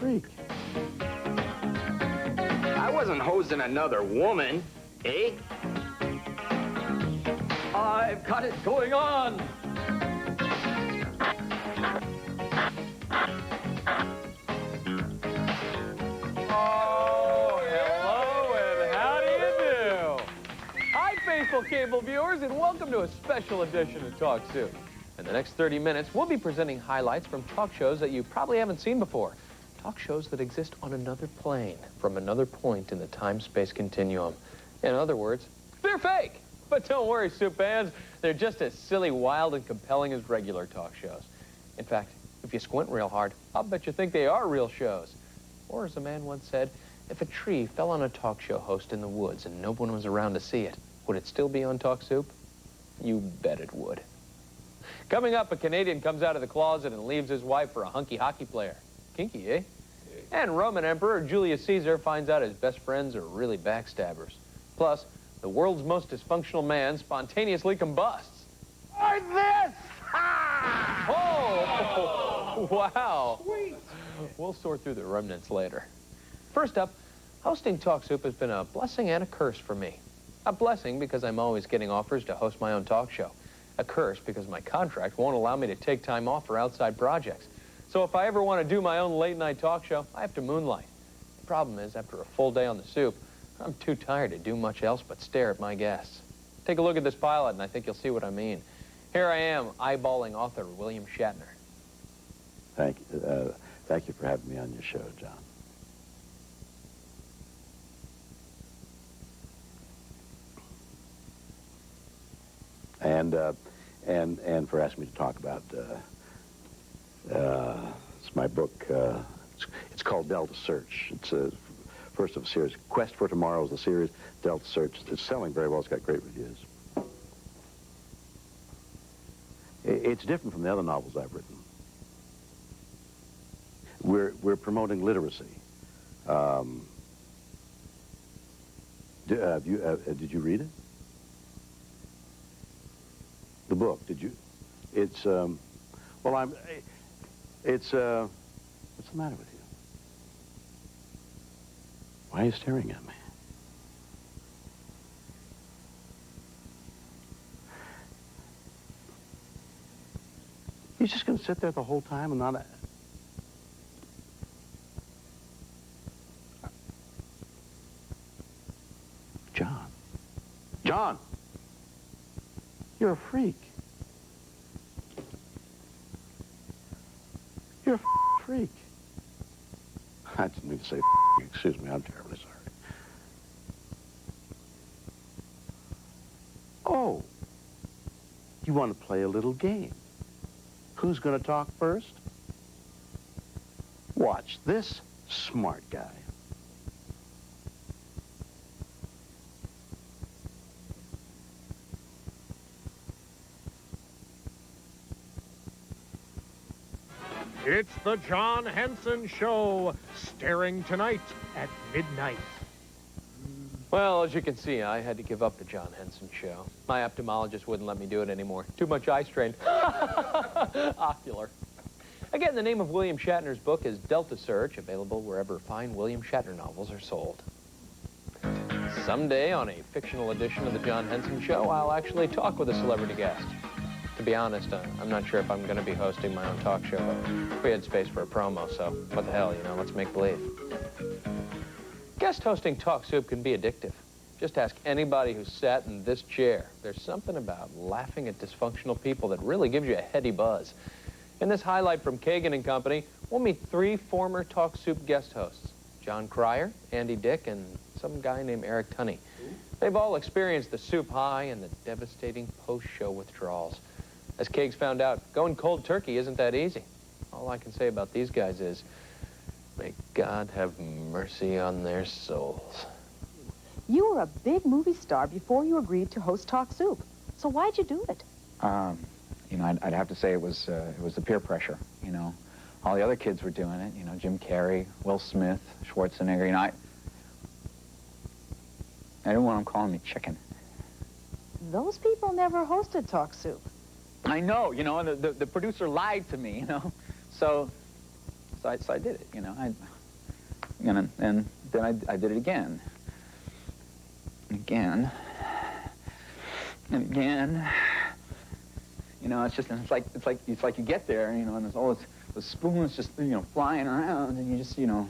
freak. I wasn't hosing another woman, eh? I've got it going on. Oh, hello, and how do you do? Hi, faithful cable viewers, and welcome to a special edition of Talk Soup. In the next 30 minutes, we'll be presenting highlights from talk shows that you probably haven't seen before. Talk shows that exist on another plane, from another point in the time-space continuum. In other words, they're fake. But don't worry, Soup fans, they're just as silly, wild, and compelling as regular talk shows. In fact, if you squint real hard, I'll bet you think they are real shows. Or as a man once said, if a tree fell on a talk show host in the woods and no one was around to see it, would it still be on Talk Soup? You bet it would. Coming up, a Canadian comes out of the closet and leaves his wife for a hunky hockey player. Kinky, eh? And Roman Emperor Julius Caesar finds out his best friends are really backstabbers. Plus, the world's most dysfunctional man spontaneously combusts. Or this! Oh! Wow. Sweet. We'll sort through the remnants later. First up, hosting Talk Soup has been a blessing and a curse for me. A blessing because I'm always getting offers to host my own talk show. A curse because my contract won't allow me to take time off for outside projects. So if I ever want to do my own late-night talk show, I have to moonlight. The problem is, after a full day on the Soup, I'm too tired to do much else but stare at my guests. Take a look at this pilot, and I think you'll see what I mean. Here I am, eyeballing author William Shatner. Thank you for having me on your show, John. And for asking me to talk about it's my book. It's called Delta Search. It's a first of a series. Quest for Tomorrow is the series. Delta Search. It's selling very well. It's got great reviews. It's different from the other novels I've written. We're promoting literacy. Did you read it? The book, did you? It's, well, what's the matter with you? Why are you staring at me? You're just going to sit there the whole time and not... John. John! You're a freak. You're a freak. I didn't mean to say excuse me, I'm terribly sorry. Oh, you want to play a little game? Who's going to talk first? Watch this smart guy. It's the John Henson Show, starring tonight at midnight. Well, as you can see, I had to give up the John Henson Show. My ophthalmologist wouldn't let me do it anymore. Too much eye strain. Ocular. Again, the name of William Shatner's book is Delta Search, available wherever fine William Shatner novels are sold. Someday, on a fictional edition of the John Henson Show, I'll actually talk with a celebrity guest. To be honest, I'm not sure if I'm going to be hosting my own talk show, but we had space for a promo, so what the hell, you know, let's make believe. Guest hosting Talk Soup can be addictive. Just ask anybody who's sat in this chair. There's something about laughing at dysfunctional people that really gives you a heady buzz. In this highlight from Kagan and Company, we'll meet 3 former Talk Soup guest hosts, John Cryer, Andy Dick, and some guy named Eric Tunney. They've all experienced the soup high and the devastating post-show withdrawals. As Kegs found out, going cold turkey isn't that easy. All I can say about these guys is, may God have mercy on their souls. You were a big movie star before you agreed to host Talk Soup. So why'd you do it? You know, I'd have to say it was the peer pressure, you know. All the other kids were doing it, you know, Jim Carrey, Will Smith, Schwarzenegger, you know. I didn't want them calling me chicken. Those people never hosted Talk Soup. I know, you know, and the producer lied to me, you know. So I did it, you know. And then I did it again. Again. And again. You know, it's like you get there, you know, and there's all the spoons just, you know, flying around, and you just, you know,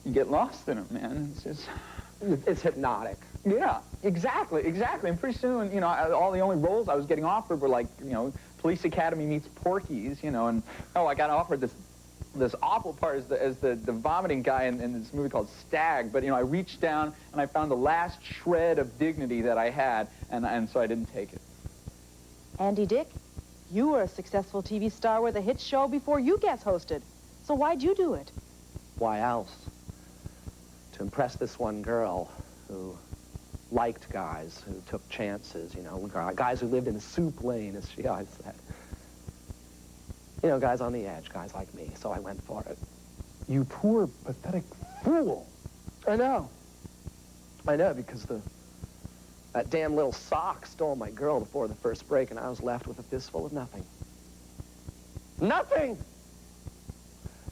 you get lost in them, man. It's just... It's hypnotic. Yeah, exactly. And pretty soon, you know, all the only roles I was getting offered were like, you know, Police Academy meets Porky's, you know, and I got offered this awful part as the vomiting guy in this movie called Stag. But you know, I reached down and I found the last shred of dignity that I had, and so I didn't take it. Andy Dick, you were a successful TV star with a hit show before you guest hosted. So why'd you do it? Why else? To impress this one girl who liked guys, who took chances, you know, guys who lived in the soup lane, as she always said. You know, guys on the edge, guys like me, so I went for it. You poor, pathetic fool. I know, because that damn little sock stole my girl before the first break, and I was left with a fistful of nothing. Nothing!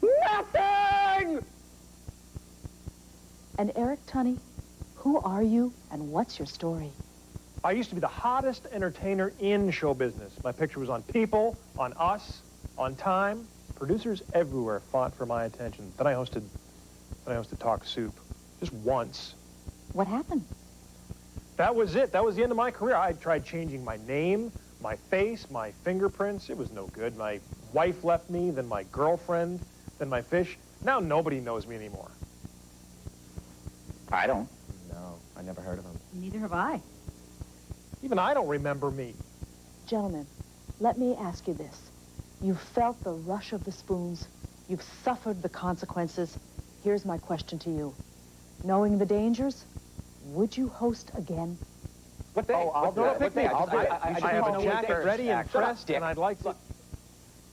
Nothing! And Eric Tunney, who are you and what's your story? I used to be the hottest entertainer in show business. My picture was on People, on Us, on Time. Producers everywhere fought for my attention. Then I hosted Talk Soup, just once. What happened? That was it. That was the end of my career. I tried changing my name, my face, my fingerprints. It was no good. My wife left me, then my girlfriend, then my fish. Now nobody knows me anymore. I don't. No, I never heard of him. Neither have I. Even I don't remember me. Gentlemen, let me ask you this. You've felt the rush of the spoons. You've suffered the consequences. Here's my question to you. Knowing the dangers, would you host again? What day? Oh, I'll do it. What day? I have a jacket ready and pressed, and I'd like to...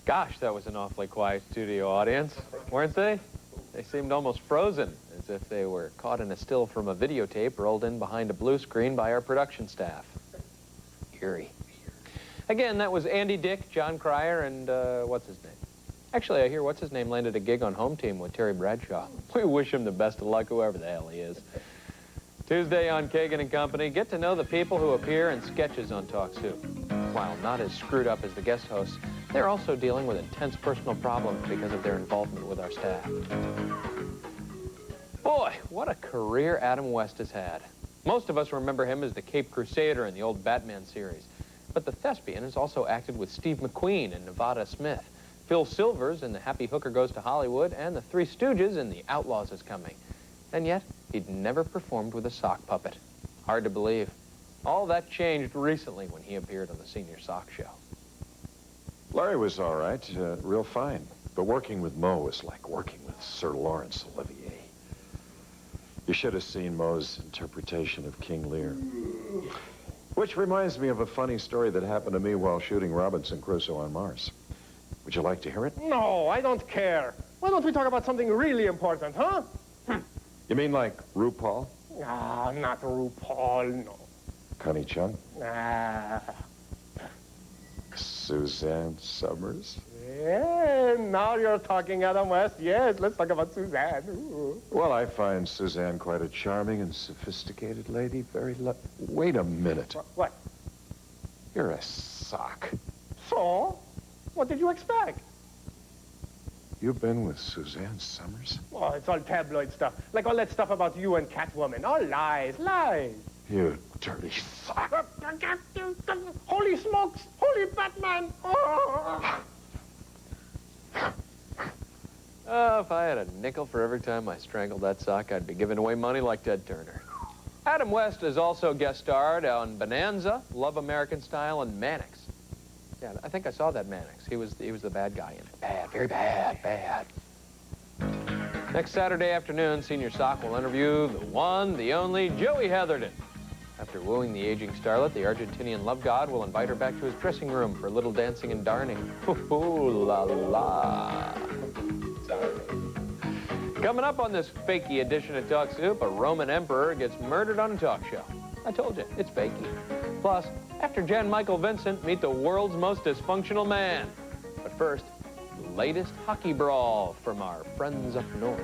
Gosh, that was an awfully quiet studio audience, weren't they? They seemed almost frozen, as if they were caught in a still from a videotape rolled in behind a blue screen by our production staff. Eerie. Again, that was Andy Dick, John Cryer, and what's his name? Actually, I hear what's his name landed a gig on Home Team with Terry Bradshaw. We wish him the best of luck, whoever the hell he is. Tuesday on Kagan and Company, get to know the people who appear in sketches on Talk Soup. While not as screwed up as the guest hosts, they're also dealing with intense personal problems because of their involvement with our staff. Boy, what a career Adam West has had. Most of us remember him as the Cape Crusader in the old Batman series. But the thespian has also acted with Steve McQueen and Nevada Smith, Phil Silvers in The Happy Hooker Goes to Hollywood, and the Three Stooges in The Outlaws Is Coming. And yet, he'd never performed with a sock puppet. Hard to believe. All that changed recently when he appeared on the Senior Sock Show. Larry was all right, real fine. But working with Mo was like working with Sir Laurence Olivier. You should have seen Mo's interpretation of King Lear. Which reminds me of a funny story that happened to me while shooting Robinson Crusoe on Mars. Would you like to hear it? No, I don't care. Why don't we talk about something really important, huh? You mean like RuPaul? Ah, not RuPaul, no. Connie Chung? Ah. Suzanne Summers? Yeah, now you're talking, Adam West. Yes, let's talk about Suzanne. Ooh. Well, I find Suzanne quite a charming and sophisticated lady. Wait a minute. What? You're a sock. So? What did you expect? You've been with Suzanne Summers? Oh, it's all tabloid stuff. Like all that stuff about you and Catwoman. All lies, lies. You dirty sock. Holy smokes! Holy Batman! Oh. Oh, if I had a nickel for every time I strangled that sock, I'd be giving away money like Ted Turner. Adam West has also guest starred on Bonanza, Love American Style, and Mannix. Yeah, I think I saw that Mannix. He was the bad guy in it. Bad, very bad. Next Saturday afternoon, Senior Sock will interview the one, the only, Joey Heatherton. After wooing the aging starlet, the Argentinian love god will invite her back to his dressing room for a little dancing and darning. Ooh, la la. Sorry. Coming up on this fakey edition of Talk Soup, a Roman emperor gets murdered on a talk show. I told you, it's fakey. Plus, after Jan Michael Vincent, meet the world's most dysfunctional man. But first, the latest hockey brawl from our friends up north.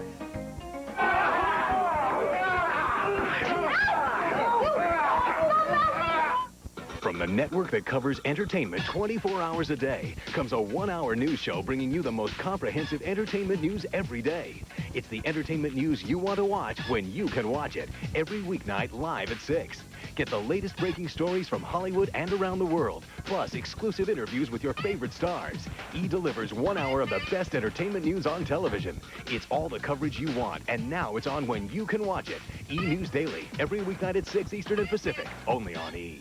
From the network that covers entertainment 24 hours a day comes a 1-hour news show bringing you the most comprehensive entertainment news every day. It's the entertainment news you want to watch when you can watch it. Every weeknight live at 6. Get the latest breaking stories from Hollywood and around the world, plus exclusive interviews with your favorite stars. E delivers 1 hour of the best entertainment news on television. It's all the coverage you want, and now it's on when you can watch it. E! News Daily, every weeknight at 6 Eastern and Pacific, only on E!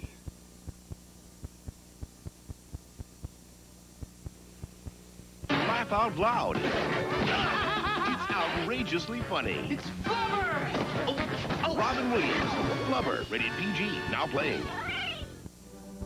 Laugh out loud. It's outrageously funny. It's Flubber! Robin Williams, Flubber, rated PG, now playing.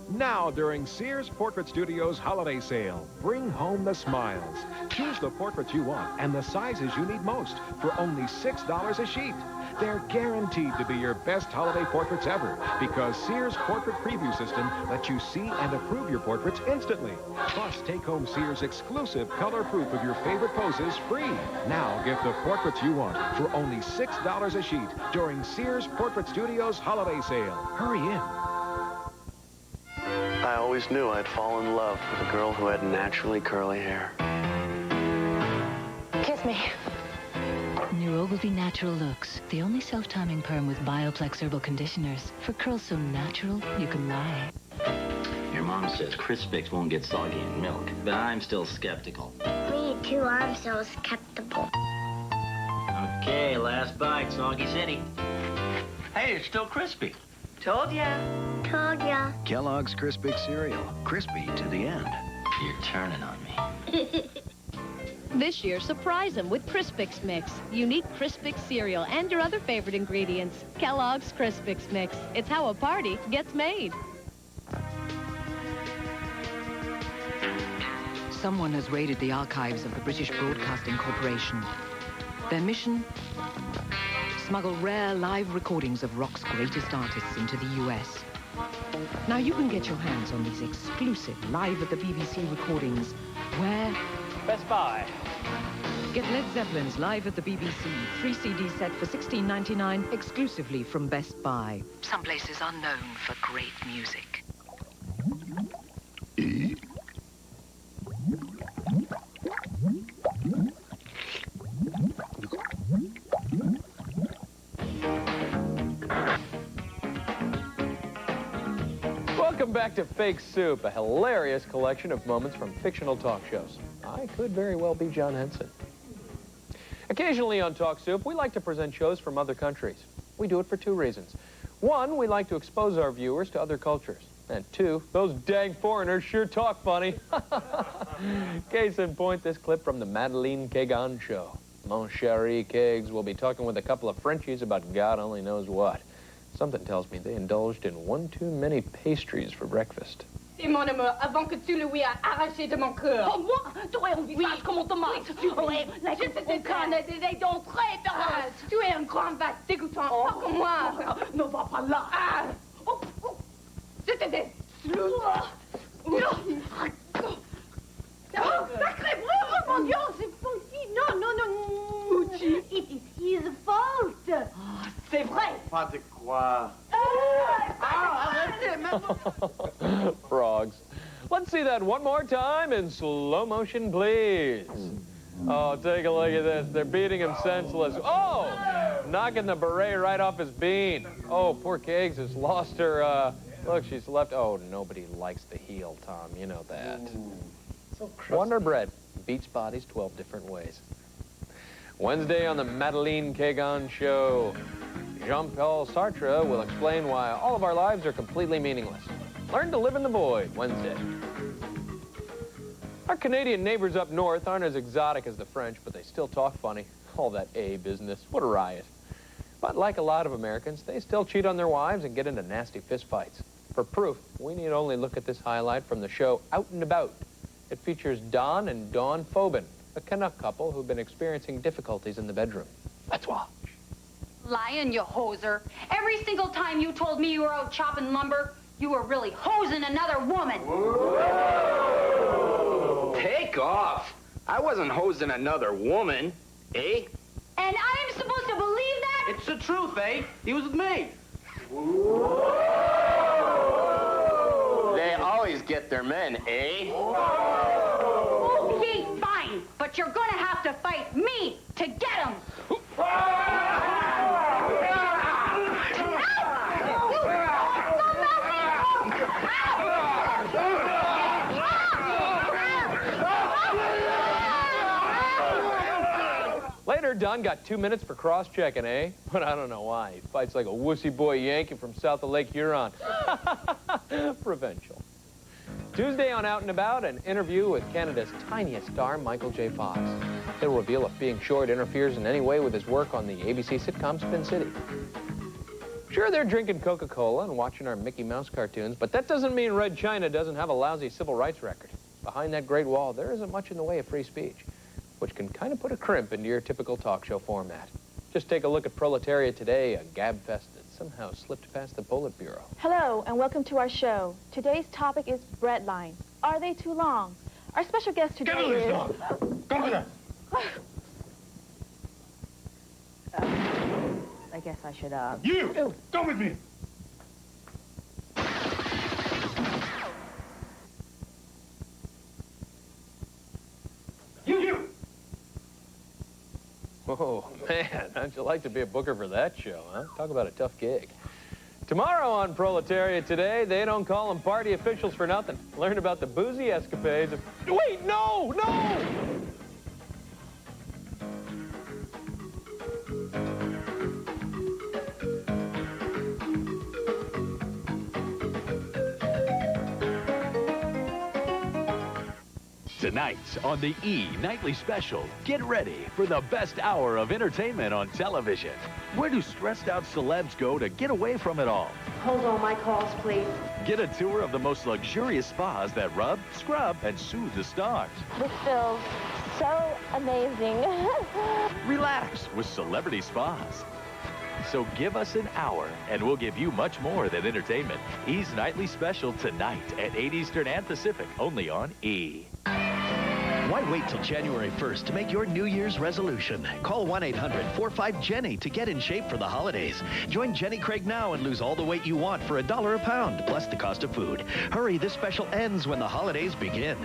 Now, during Sears Portrait Studios holiday sale, bring home the smiles. Choose the portraits you want and the sizes you need most for only $6 a sheet. They're guaranteed to be your best holiday portraits ever because Sears Portrait Preview System lets you see and approve your portraits instantly. Plus, take home Sears' exclusive color proof of your favorite poses free. Now, get the portraits you want for only $6 a sheet during Sears Portrait Studios holiday sale. Hurry in. I always knew I'd fall in love with a girl who had naturally curly hair. Kiss me. New Ogilvy Natural Looks, the only self-timing perm with Bioplex herbal conditioners. For curls so natural, you can lie. Your mom says Crispix won't get soggy in milk, but I'm still skeptical. Me too, I'm so skeptical. Okay, last bite, Soggy City. Hey, it's still crispy. Told ya. Told ya. Kellogg's Crispix cereal. Crispy to the end. You're turning on me. This year, surprise them with Crispix Mix. Unique Crispix cereal and your other favorite ingredients. Kellogg's Crispix Mix. It's how a party gets made. Someone has raided the archives of the British Broadcasting Corporation. Their mission? Smuggle rare live recordings of rock's greatest artists into the U.S. Now you can get your hands on these exclusive live at the BBC recordings. Where? Best Buy. Get Led Zeppelin's Live at the BBC 3 CD set for $16.99 exclusively from Best Buy. Some places are known for great music. Welcome back to Fake Soup, a hilarious collection of moments from fictional talk shows. I could very well be John Henson. Occasionally on Talk Soup, we like to present shows from other countries. We do it for two reasons. One, we like to expose our viewers to other cultures. And two, those dang foreigners sure talk funny. Case in point, this clip from the Madeleine Kegan show. Mon chéri Kegs will be talking with a couple of Frenchies about God only knows what. Something tells me they indulged in one too many pastries for breakfast. C'est mon amour, avant que tu le lui as arraché de mon cœur. Oh, moi? T'aurais envie de voir comment Thomas. Oui, la je te connais des dents très féroces. Tu es un grand vache dégoûtant, pas comme moi. Ne va pas là. Ah. Oh, oh. C'était des slouts. Oh, sacré bleu, oh mon Dieu, c'est folie. Non, non, non. It is his fault. Oh, c'est vrai. Pas de quoi. Frogs. Let's see that one more time in slow motion, please. Oh, take a look at this. They're beating him senseless. Oh, knocking the beret right off his bean. Oh, poor Kegs has lost her, look, she's left. Oh, nobody likes the heel, Tom. You know that. So Wonder Bread beats bodies 12 different ways. Wednesday on the Madeleine Kegan show. Jean-Paul Sartre will explain why all of our lives are completely meaningless. Learn to live in the void, Wednesday. Our Canadian neighbors up north aren't as exotic as the French, but they still talk funny. All that A business. What a riot. But like a lot of Americans, they still cheat on their wives and get into nasty fistfights. For proof, we need only look at this highlight from the show Out and About. It features Don and Dawn Phobin, a Canuck couple who've been experiencing difficulties in the bedroom. Let's watch. Lying, you hoser. Every single time you told me you were out chopping lumber, you were really hosing another woman. Whoa. Take off. I wasn't hosing another woman, eh? And I'm supposed to believe that? It's the truth, eh? He was with me. They always get their men, eh? Okay, fine. But you're gonna have to fight me to get him. Later, Don got 2 minutes for cross-checking, eh? But I don't know why. He fights like a wussy boy Yankee from south of Lake Huron. Provincial. Tuesday on Out and About, an interview with Canada's tiniest star, Michael J. Fox. He'll reveal if being short interferes in any way with his work on the ABC sitcom Spin City. Sure, they're drinking Coca-Cola and watching our Mickey Mouse cartoons, but that doesn't mean Red China doesn't have a lousy civil rights record. Behind that Great Wall, there isn't much in the way of free speech, which can kind of put a crimp into your typical talk show format. Just take a look at Proletariat Today, a gabfest that somehow slipped past the Politburo. Hello, and welcome to our show. Today's topic is bread lines. Are they too long? Our special guest today is... Come with us. I guess I should, You! Come with me! You! Oh, man, how'd you like to be a booker for that show, huh? Talk about a tough gig. Tomorrow on Proletariat Today, they don't call them party officials for nothing. Learn about the boozy escapades of... Wait, no! No! Tonight on the E! Nightly Special, get ready for the best hour of entertainment on television. Where do stressed out celebs go to get away from it all? Hold all my calls, please. Get a tour of the most luxurious spas that rub, scrub, and soothe the stars. This feels so amazing. Relax with celebrity spas. So give us an hour, and we'll give you much more than entertainment. E's Nightly Special tonight at 8 Eastern and Pacific, only on E! Why wait till January 1st to make your New Year's resolution? Call 1-800-45-JENNY to get in shape for the holidays. Join Jenny Craig now and lose all the weight you want for $1 a pound, plus the cost of food. Hurry, this special ends when the holidays begin.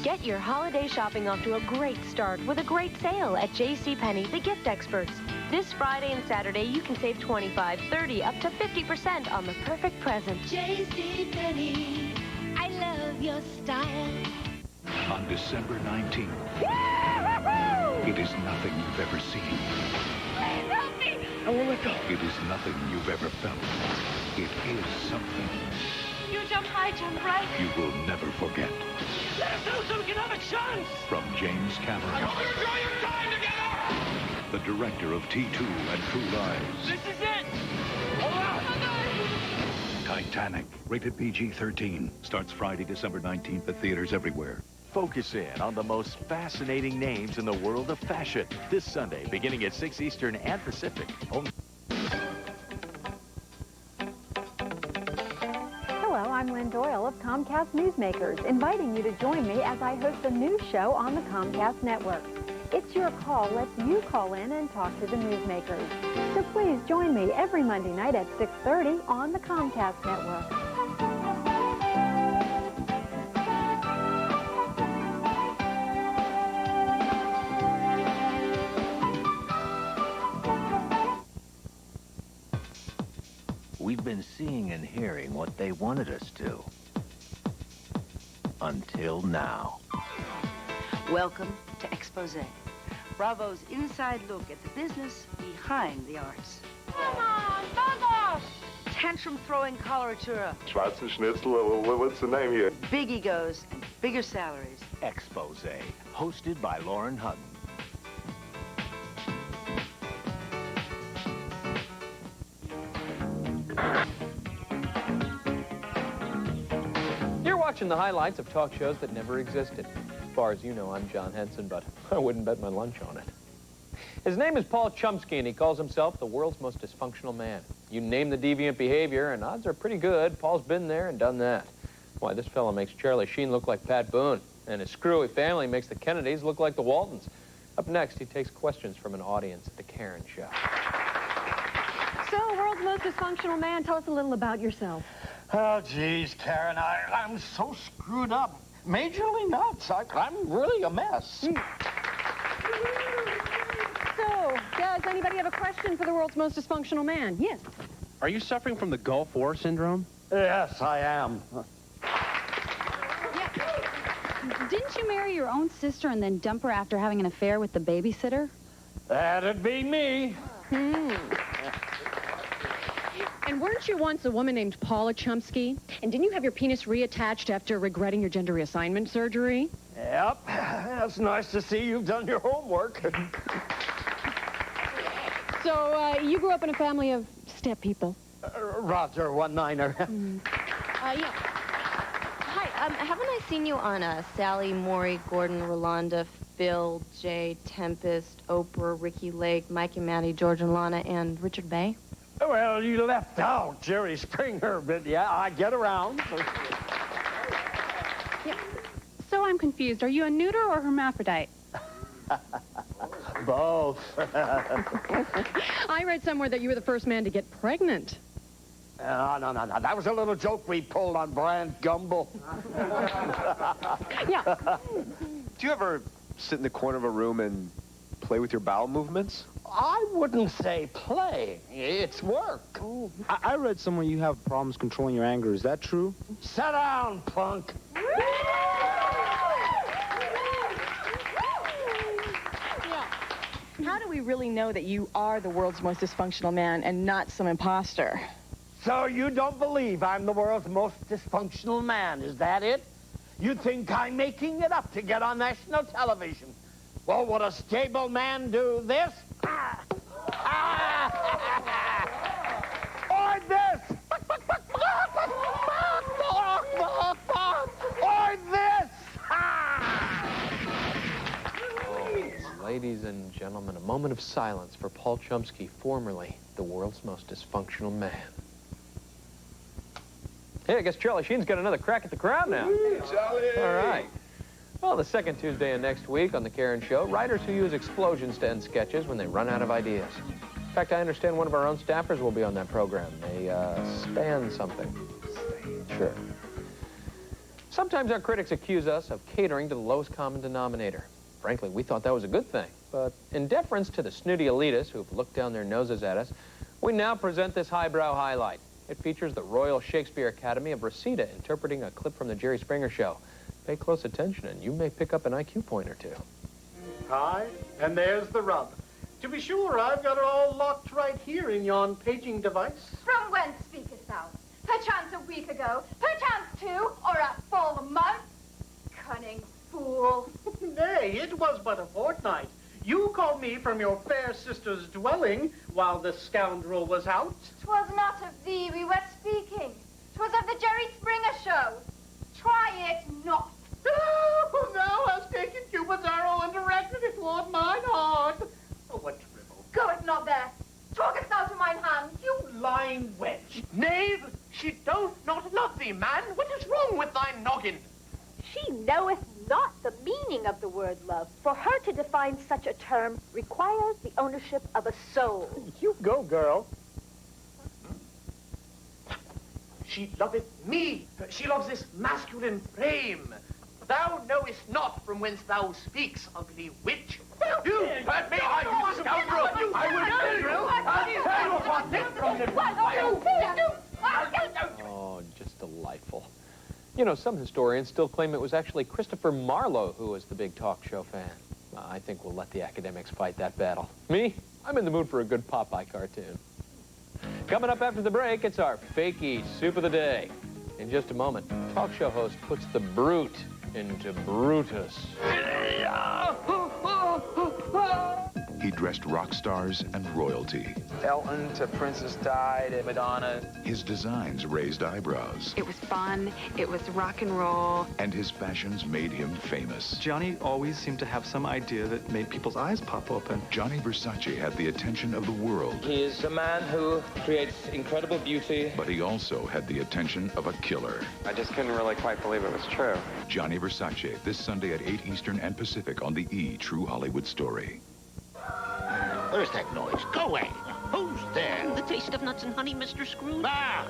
Get your holiday shopping off to a great start with a great sale at JCPenney, the gift experts. This Friday and Saturday, you can save 25, 30, up to 50% on the perfect present. JCPenney, I love your style. On December 19th, it is nothing you've ever seen. Please help me! I won't let go. It is nothing you've ever felt. It is something You jump high, jump right. you will never forget. Let us know so we can have a chance! From James Cameron, I hope you enjoy your time together! the director of T2 and True Lies. This is it! Hold on! Titanic, rated PG-13, starts Friday, December 19th at theaters everywhere. Focus in on the most fascinating names in the world of fashion. This Sunday, beginning at 6 Eastern and Pacific. Only Hello, I'm Lynn Doyle of Comcast Newsmakers, inviting you to join me as I host a news show on the Comcast network. It's Your Call lets you call in and talk to the newsmakers. So please join me every Monday night at 6:30 on the Comcast network. We've been seeing and hearing what they wanted us to. Until now. Welcome to Expose, Bravo's inside look at the business behind the arts. Come on, vamos! Tantrum-throwing coloratura, Schwarzenschnitzel, what's the name here? big egos, and bigger salaries. Expose, hosted by Lauren Hutton. You're watching the highlights of talk shows that never existed. As far as you know, I'm John Henson, but I wouldn't bet my lunch on it. His name is Paul Chomsky, and he calls himself the world's most dysfunctional man. You name the deviant behavior, and odds are pretty good. Paul's been there and done that. Why, this fellow makes Charlie Sheen look like Pat Boone, and his screwy family makes the Kennedys look like the Waltons. Up next, he takes questions from an audience at the Karen Show. So, world's most dysfunctional man, tell us a little about yourself. Oh, geez, Karen, I'm so screwed up. Majorly nuts. I'm really a mess. So, does anybody have a question for the world's most dysfunctional man? Yes. Are you suffering from the Gulf War syndrome? Yes, I am. Didn't you marry your own sister and then dump her after having an affair with the babysitter? That'd be me. And weren't you once a woman named Paula Chomsky? And didn't you have your penis reattached after regretting your gender reassignment surgery? Yep. That's nice to see you've done your homework. So, you grew up in a family of step people? Roger, one-niner. Yeah. Hi, haven't I seen you on Sally, Maury, Gordon, Rolanda, Phil, Jay, Tempest, Oprah, Ricky Lake, Mike and Maddie, George and Lana, and Richard Bay? Well, you left out Jerry Springer, but yeah, I get around. Yeah. So I'm confused. Are you a neuter or hermaphrodite? Both. I read somewhere that you were the first man to get pregnant. No. That was a little joke we pulled on Brand Gumbel. Yeah. Do you ever sit in the corner of a room and play with your bowel movements? I wouldn't say play. It's work. I read somewhere you have problems controlling your anger. Is that true? Sit down, punk. How do we really know that you are the world's most dysfunctional man and not some imposter? So you don't believe I'm the world's most dysfunctional man, is that it? You think I'm making it up to get on national television? Well, would a stable man do this? Or this? Or this? Ladies and gentlemen, a moment of silence for Paul Chomsky, formerly the world's most dysfunctional man. Hey, I guess Charlie Sheen's got another crack at the crowd now. Charlie! All right. Well, the second Tuesday of next week on The Karen Show, writers who use explosions to end sketches when they run out of ideas. In fact, I understand one of our own staffers will be on that program. They span something. Sure. Sometimes our critics accuse us of catering to the lowest common denominator. Frankly, we thought that was a good thing. But in deference to the snooty elitists who've looked down their noses at us, we now present this highbrow highlight. It features the Royal Shakespeare Academy of Reseda interpreting a clip from the Jerry Springer Show. Pay close attention, and you may pick up an IQ point or two. Hi, and there's the rub. To be sure, I've got it all locked right here in yon paging device. From whence speakest thou? Perchance a week ago, perchance 2, or a full month? Cunning fool. Nay, it was but a fortnight. You called me from your fair sister's dwelling while the scoundrel was out. 'Twas not of thee we were speaking. 'Twas of the Jerry Springer Show. Try it not. Oh, thou hast taken Cupid's arrow and directed it toward mine heart. Oh, what dribble. Go it not there. Talkest thou to mine hand? You lying wench. Knave, she doth not love thee, man. What is wrong with thy noggin? She knoweth not the meaning of the word love. For her to define such a term requires the ownership of a soul. You go, girl. She loveth me. She loves this masculine frame. Thou knowest not from whence thou speaks, ugly witch. You hurt me, you scoundrel. I will kill you. I'll tear you apart neck from the... Oh, just delightful. You know, some historians still claim it was actually Christopher Marlowe who was the big talk show fan. I think we'll let the academics fight that battle. Me? I'm in the mood for a good Popeye cartoon. Coming up after the break, it's our Fakey Soup of the Day. In just a moment, talk show host puts the brute into Brutus. He dressed rock stars and royalty. Elton to Princess Di to Madonna. His designs raised eyebrows. It was fun, it was rock and roll. And his fashions made him famous. Johnny always seemed to have some idea that made people's eyes pop open. Johnny Versace had the attention of the world. He is a man who creates incredible beauty. But he also had the attention of a killer. I just couldn't really quite believe it was true. Johnny Versace, this Sunday at 8 Eastern and Pacific on the E! True Hollywood Story. Where's that noise? Go away. Who's there? The taste of nuts and honey, Mr. Scrooge. Ah,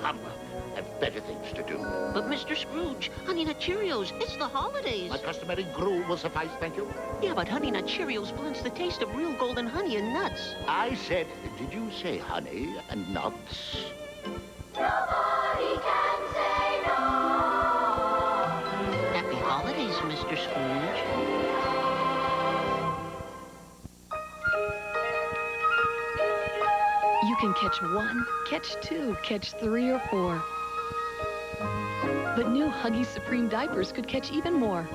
humbug. I've better things to do. But Mr. Scrooge, Honey Nut Cheerios, it's the holidays. My customary gruel will suffice, thank you. Yeah, but Honey Nut Cheerios blends the taste of real golden honey and nuts. I said, did you say honey and nuts? Nobody can say no. Happy holidays, Mr. Scrooge. You can catch 1, catch 2, catch 3 or 4. But new Huggies Supreme diapers could catch even more.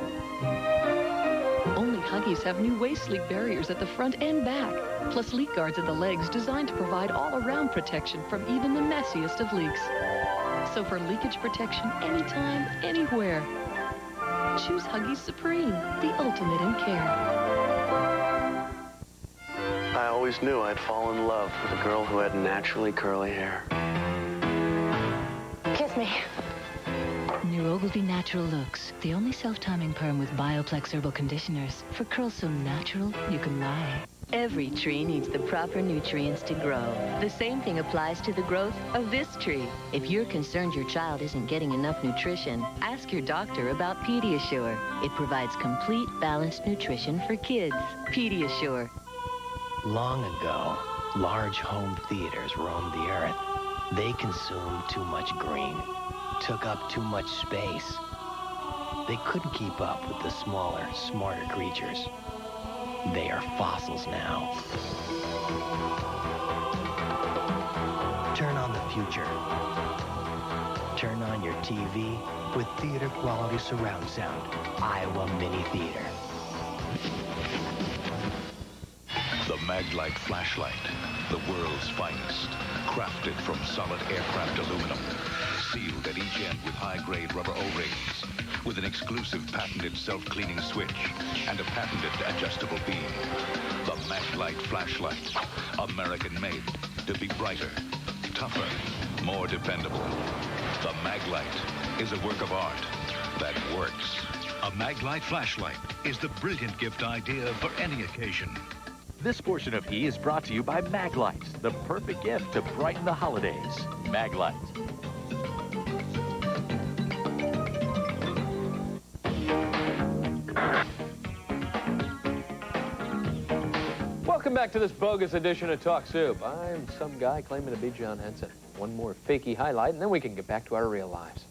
Only Huggies have new waist leak barriers at the front and back, plus leak guards at the legs designed to provide all-around protection from even the messiest of leaks. So for leakage protection anytime, anywhere, choose Huggies Supreme, the ultimate in care. I always knew I'd fall in love with a girl who had naturally curly hair. Kiss me. New Ogilvy Natural Looks, the only self-timing perm with Bioplex herbal conditioners. For curls so natural, you can lie. Every tree needs the proper nutrients to grow. The same thing applies to the growth of this tree. If you're concerned your child isn't getting enough nutrition, ask your doctor about Pediasure. It provides complete, balanced nutrition for kids. Pediasure. Long ago, large home theaters roamed the earth. They consumed too much green, took up too much space. They couldn't keep up with the smaller, smarter creatures. They are fossils now. Turn on the future. Turn on your TV with theater quality surround sound. Iowa Mini Theater. The Maglite flashlight, the world's finest, crafted from solid aircraft aluminum, sealed at each end with high-grade rubber O-rings, with an exclusive patented self-cleaning switch and a patented adjustable beam. The Maglite flashlight, American-made, to be brighter, tougher, more dependable. The Maglite is a work of art that works. A Maglite flashlight is the brilliant gift idea for any occasion. This portion of He is brought to you by Maglite, the perfect gift to brighten the holidays. Maglite. Welcome back to this bogus edition of Talk Soup. I'm some guy claiming to be John Henson. One more fakey highlight, and then we can get back to our real lives.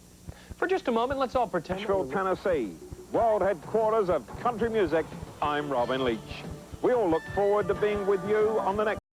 For just a moment, let's all pretend... Nashville, Tennessee, world headquarters of country music. I'm Robin Leach. We all look forward to being with you on the next